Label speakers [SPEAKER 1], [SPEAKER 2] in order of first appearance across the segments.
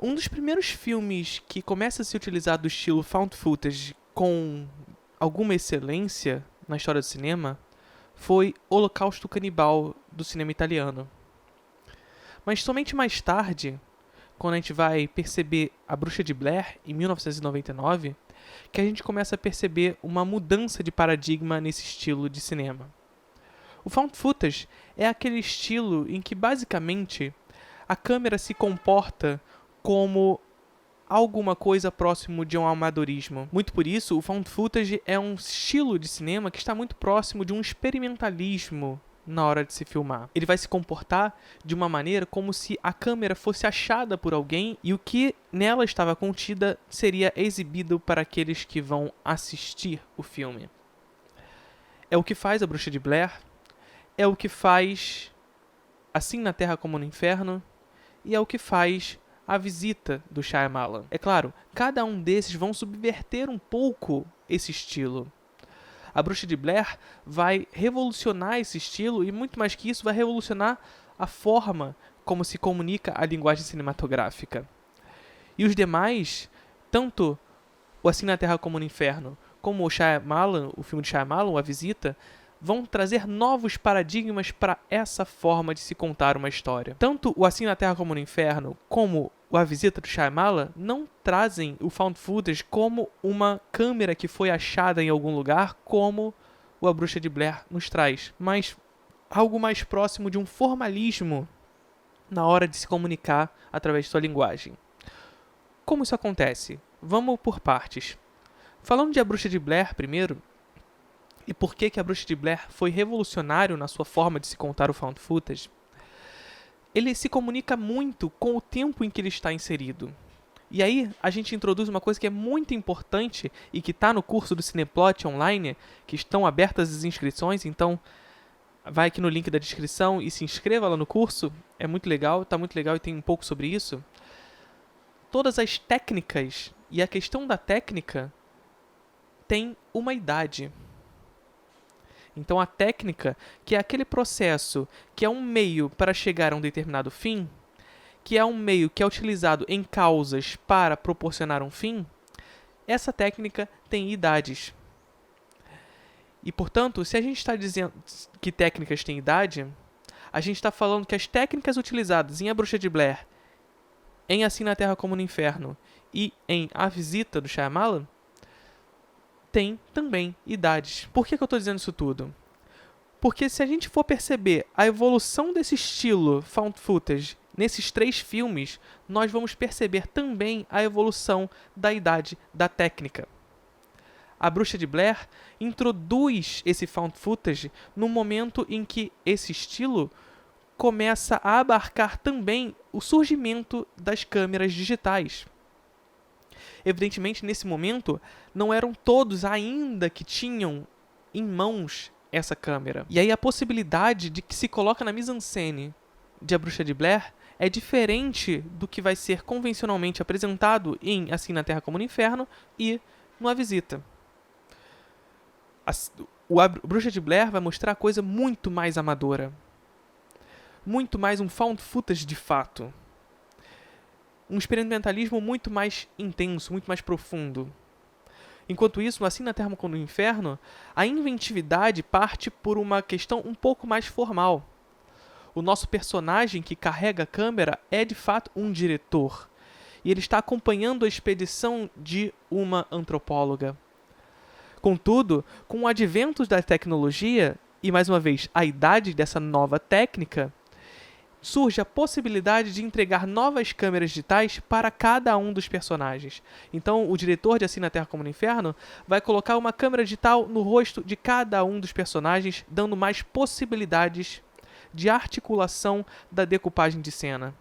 [SPEAKER 1] Um dos primeiros filmes que começa a se utilizar do estilo found footage com alguma excelência na história do cinema foi Holocausto Canibal, do cinema italiano. Mas somente mais tarde, quando a gente vai perceber A Bruxa de Blair, em 1999, que a gente começa a perceber uma mudança de paradigma nesse estilo de cinema. O found footage é aquele estilo em que, basicamente, a câmera se comporta como alguma coisa próximo de um amadorismo. Muito por isso, o found footage é um estilo de cinema que está muito próximo de um experimentalismo na hora de se filmar. Ele vai se comportar de uma maneira como se a câmera fosse achada por alguém e o que nela estava contida seria exibido para aqueles que vão assistir o filme. É o que faz A Bruxa de Blair, é o que faz Assim na Terra como no Inferno e é o que faz A Visita, do Shyamalan. É claro, cada um desses vão subverter um pouco esse estilo. A Bruxa de Blair vai revolucionar esse estilo e, muito mais que isso, vai revolucionar a forma como se comunica a linguagem cinematográfica. E os demais, tanto o Assim na Terra como no Inferno, como o Shyamalan, o filme de Shyamalan, A Visita, vão trazer novos paradigmas para essa forma de se contar uma história. Tanto o Assim na Terra como no Inferno, como o A Visita do Shyamalan, não trazem o found footage como uma câmera que foi achada em algum lugar, como o A Bruxa de Blair nos traz, mas algo mais próximo de um formalismo na hora de se comunicar através de sua linguagem. Como isso acontece? Vamos por partes. Falando de A Bruxa de Blair primeiro, e por que A Bruxa de Blair foi revolucionário na sua forma de se contar o found footage, ele se comunica muito com o tempo em que ele está inserido. E aí a gente introduz uma coisa que é muito importante e que está no curso do Cineplot online, que estão abertas as inscrições, então vai aqui no link da descrição e se inscreva lá no curso, é muito legal, está muito legal e tem um pouco sobre isso. Todas as técnicas e a questão da técnica tem uma idade. Então a técnica, que é aquele processo que é um meio para chegar a um determinado fim, que é um meio que é utilizado em causas para proporcionar um fim, essa técnica tem idades. E, portanto, se a gente está dizendo que técnicas têm idade, a gente está falando que as técnicas utilizadas em A Bruxa de Blair, em Assim na Terra como no Inferno e em A Visita do Shyamalan, tem também idades. Por que eu estou dizendo isso tudo? Porque se a gente for perceber a evolução desse estilo found footage nesses 3 filmes, nós vamos perceber também a evolução da idade da técnica. A Bruxa de Blair introduz esse found footage no momento em que esse estilo começa a abarcar também o surgimento das câmeras digitais. Evidentemente, nesse momento, não eram todos ainda que tinham em mãos essa câmera. E aí a possibilidade de que se coloca na mise-en-scène de A Bruxa de Blair é diferente do que vai ser convencionalmente apresentado em Assim na Terra como no Inferno e no A Visita. A Bruxa de Blair vai mostrar coisa muito mais amadora. Muito mais um found footage de fato. Um experimentalismo muito mais intenso, muito mais profundo. Enquanto isso, Assim na Terra como no Inferno, a inventividade parte por uma questão um pouco mais formal. O nosso personagem que carrega a câmera é de fato um diretor. E ele está acompanhando a expedição de uma antropóloga. Contudo, com o advento da tecnologia, e mais uma vez, a idade dessa nova técnica, surge a possibilidade de entregar novas câmeras digitais para cada um dos personagens. Então, o diretor de Assim na Terra como no Inferno vai colocar uma câmera digital no rosto de cada um dos personagens, dando mais possibilidades de articulação da decupagem de cena.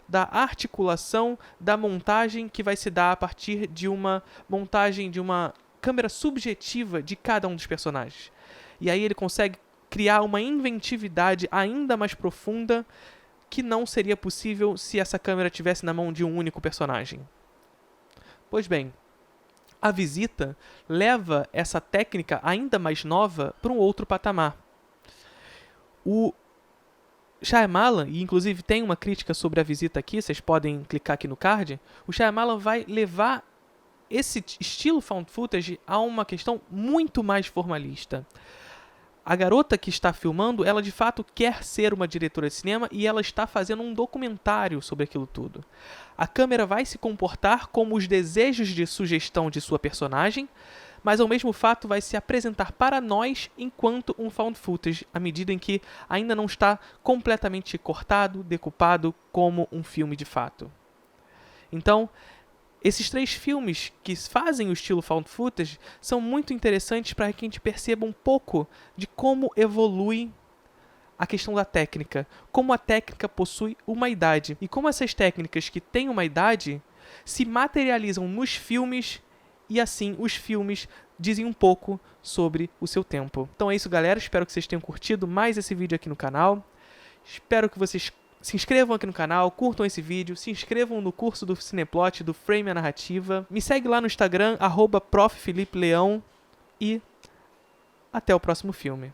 [SPEAKER 1] Da articulação da montagem que vai se dar a partir de uma montagem de uma câmera subjetiva de cada um dos personagens. E aí ele consegue criar uma inventividade ainda mais profunda que não seria possível se essa câmera estivesse na mão de um único personagem. Pois bem, A Visita leva essa técnica ainda mais nova para um outro patamar. Shyamalan, e inclusive tem uma crítica sobre a visita aqui, vocês podem clicar aqui no card, o Shyamalan vai levar esse estilo found footage a uma questão muito mais formalista. A garota que está filmando, ela de fato quer ser uma diretora de cinema e ela está fazendo um documentário sobre aquilo tudo. A câmera vai se comportar como os desejos de sugestão de sua personagem, mas ao mesmo fato vai se apresentar para nós enquanto um found footage, à medida em que ainda não está completamente cortado, decupado como um filme de fato. Então, esses 3 filmes que fazem o estilo found footage são muito interessantes para que a gente perceba um pouco de como evolui a questão da técnica, como a técnica possui uma idade e como essas técnicas que têm uma idade se materializam nos filmes e assim os filmes dizem um pouco sobre o seu tempo. Então é isso, galera, espero que vocês tenham curtido mais esse vídeo aqui no canal. Espero que vocês se inscrevam aqui no canal, curtam esse vídeo, se inscrevam no curso do Cineplot, do Frame a Narrativa. Me segue lá no Instagram, @profphilipeleão e até o próximo filme.